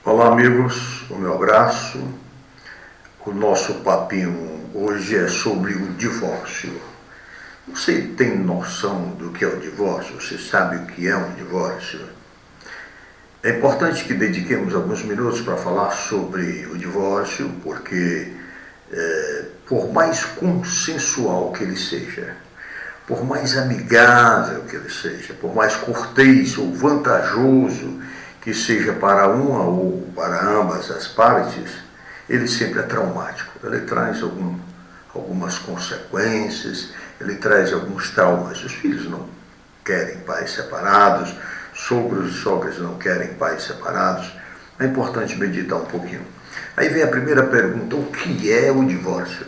Olá, amigos, o meu abraço. O nosso papinho hoje é sobre o divórcio. Você tem noção do que é o divórcio? Você sabe o que é um divórcio? É importante que dediquemos alguns minutos para falar sobre o divórcio, porque por mais consensual que ele seja, por mais amigável que ele seja, por mais cortês ou vantajoso que seja para uma ou para ambas as partes, ele sempre é traumático. Ele traz algumas consequências, ele traz alguns traumas. Os filhos não querem pais separados, sogros e sogras não querem pais separados. É importante meditar um pouquinho. Aí vem a primeira pergunta: o que é o divórcio?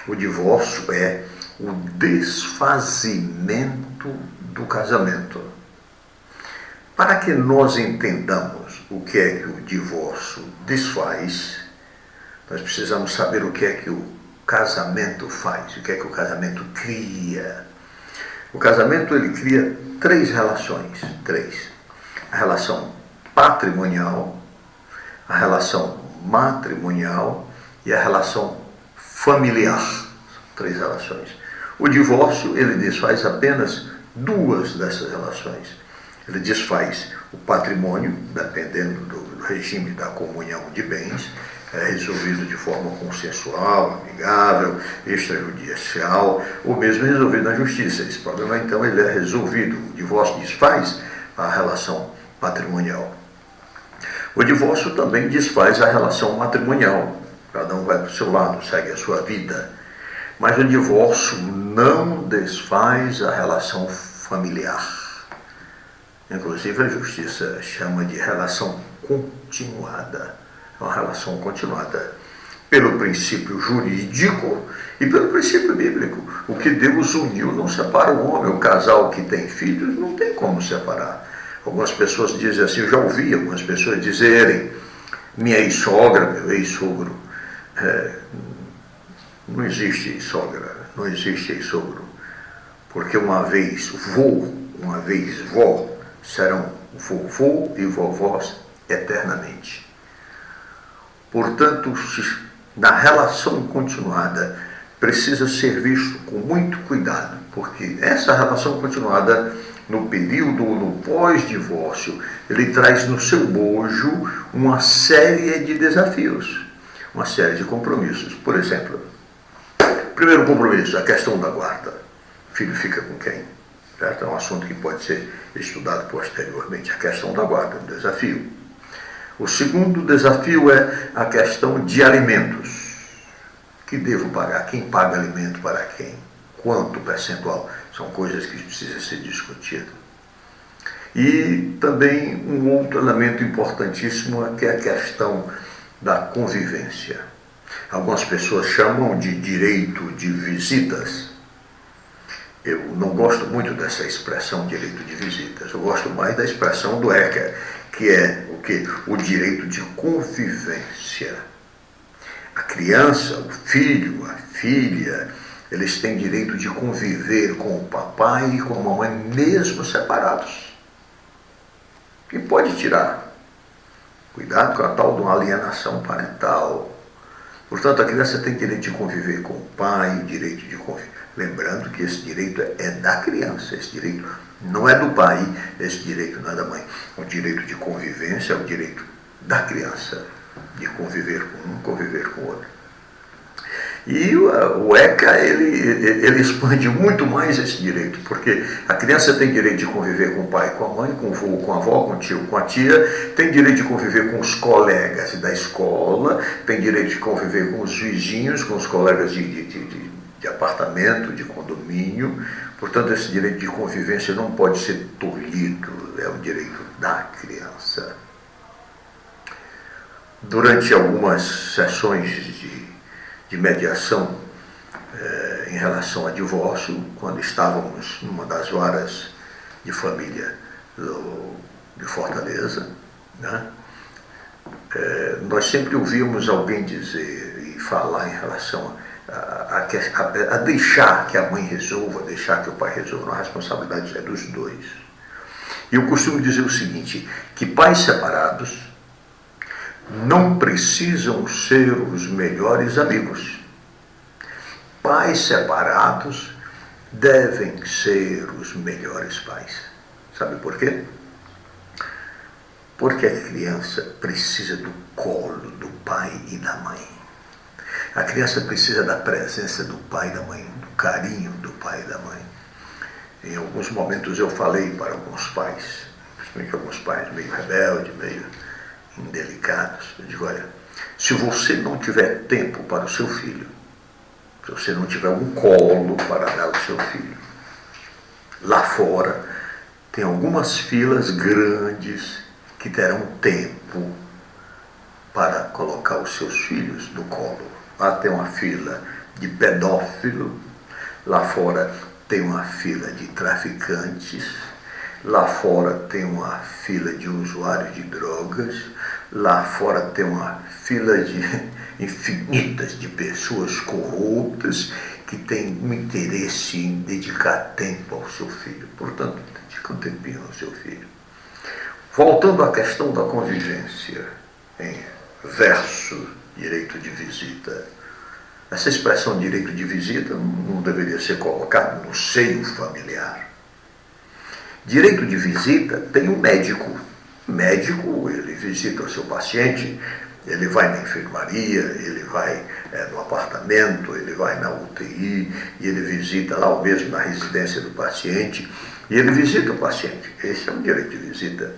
O divórcio é o desfazimento do casamento. Para que nós entendamos o que é que o divórcio desfaz, nós precisamos saber o que é que o casamento faz, o que é que o casamento cria. O casamento, ele cria três relações. A relação patrimonial, a relação matrimonial e a relação familiar. São três relações. O divórcio, ele desfaz apenas duas dessas relações. Ele desfaz o patrimônio, dependendo do regime da comunhão de bens, é resolvido de forma consensual, amigável, extrajudicial, ou mesmo resolvido na justiça. Esse problema, então, ele é resolvido. O divórcio desfaz a relação patrimonial. O divórcio também desfaz a relação matrimonial. Cada um vai para o seu lado, segue a sua vida. Mas o divórcio não desfaz a relação familiar. Inclusive a justiça chama de relação continuada. É uma relação continuada pelo princípio jurídico e pelo princípio bíblico. O que Deus uniu não separa o homem. O casal que tem filhos não tem como separar. Algumas pessoas dizem assim, eu já ouvi algumas pessoas dizerem, minha ex-sogra, meu ex-sogro. Não existe sogra, não existe ex-sogro, porque uma vez vô, uma vez vó, serão vovô e vovós eternamente. Portanto, na relação continuada, precisa ser visto com muito cuidado, porque essa relação continuada, no período, no pós-divórcio, ele traz no seu bojo uma série de desafios, uma série de compromissos. Por exemplo, primeiro compromisso, a questão da guarda. O filho fica com quem? Certo? É um assunto que pode ser estudado posteriormente. A questão da guarda, um desafio. O segundo desafio é a questão de alimentos. Que devo pagar? Quem paga alimento para quem? Quanto percentual? São coisas que precisam ser discutidas. E também um outro elemento importantíssimo que é a questão da convivência. Algumas pessoas chamam de direito de visitas. Eu não gosto muito dessa expressão direito de visitas. Eu gosto mais da expressão do ECA, que é o quê? O direito de convivência. A criança, o filho, a filha, eles têm direito de conviver com o papai e com a mamãe, mesmo separados. E pode tirar. Cuidado com a tal de uma alienação parental. Portanto, a criança tem direito de conviver com o pai, o direito de conviver. Lembrando que esse direito é da criança, esse direito não é do pai, esse direito não é da mãe. O direito de convivência é o direito da criança, de conviver com um, conviver com o outro. E o ECA, ele expande muito mais esse direito, porque a criança tem direito de conviver com o pai, com a mãe, com o avô, com a avó, com o tio, com a tia, tem direito de conviver com os colegas da escola, tem direito de conviver com os vizinhos, com os colegas de apartamento, de condomínio. Portanto, esse direito de convivência não pode ser tolhido, é um direito da criança. Durante algumas sessões de mediação em relação a divórcio, quando estávamos numa das varas de família de Fortaleza, né? Nós sempre ouvíamos alguém dizer e falar em relação a deixar que a mãe resolva, deixar que o pai resolva. A responsabilidade é dos dois. E eu costumo dizer o seguinte, que pais separados não precisam ser os melhores amigos. Pais separados devem ser os melhores pais. Sabe por quê? Porque a criança precisa do colo do pai e da mãe. A criança precisa da presença do pai e da mãe, do carinho do pai e da mãe. Em alguns momentos eu falei para alguns pais, principalmente alguns pais meio rebeldes, meio indelicados, eu digo, olha, se você não tiver tempo para o seu filho, se você não tiver um colo para dar ao seu filho, lá fora tem algumas filas grandes que terão tempo para colocar os seus filhos no colo. Lá tem uma fila de pedófilo, lá fora tem uma fila de traficantes, lá fora tem uma fila de usuários de drogas, lá fora tem uma fila de infinitas de pessoas corruptas que têm um interesse em dedicar tempo ao seu filho. Portanto, dedica um tempinho ao seu filho. Voltando à questão da convivência, em verso direito de visita. Essa expressão direito de visita não deveria ser colocada no seio familiar. Direito de visita tem um médico. O médico, ele visita o seu paciente, ele vai na enfermaria, ele vai no apartamento, ele vai na UTI, e ele visita lá, ou mesmo na residência do paciente, e ele visita o paciente. Esse é um direito de visita.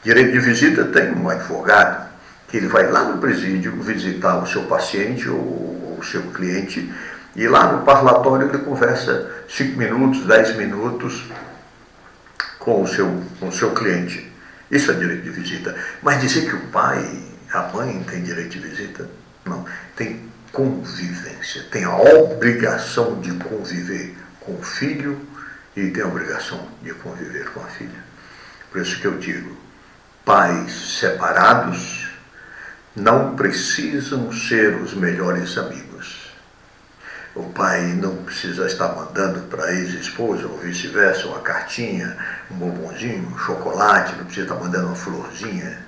Direito de visita tem um advogado, que ele vai lá no presídio visitar o seu paciente ou o seu cliente, e lá no parlatório ele conversa 5 minutos, 10 minutos com o seu cliente. Isso é direito de visita. Mas dizer que o pai, a mãe tem direito de visita? Não. Tem convivência. Tem a obrigação de conviver com o filho e tem a obrigação de conviver com a filha. Por isso que eu digo, pais separados não precisam ser os melhores amigos. O pai não precisa estar mandando para a ex-esposa, ou vice-versa, uma cartinha, um bombonzinho, um chocolate, não precisa estar mandando uma florzinha.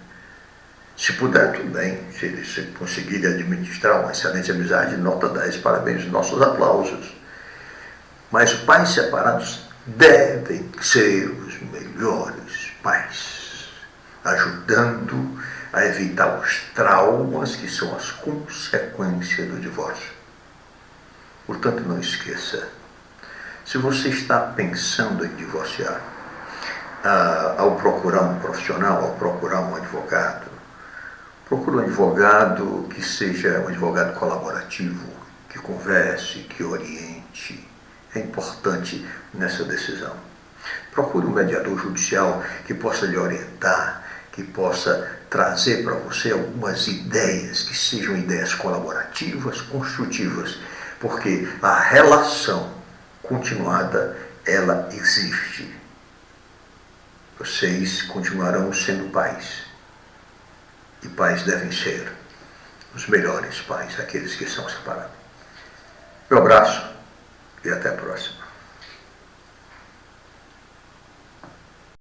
Se puder, tudo bem. Se ele conseguir administrar uma excelente amizade, nota 10, parabéns, nossos aplausos. Mas os pais separados devem ser os melhores pais, ajudando a evitar os traumas que são as consequências do divórcio. Portanto, não esqueça, se você está pensando em divorciar, ao procurar um profissional, ao procurar um advogado, procure um advogado que seja um advogado colaborativo, que converse, que oriente. É importante nessa decisão. Procure um mediador judicial que possa lhe orientar, que possa trazer para você algumas ideias, que sejam ideias colaborativas, construtivas, porque a relação continuada, ela existe. Vocês continuarão sendo pais. E pais devem ser os melhores pais, aqueles que são separados. Meu abraço e até a próxima.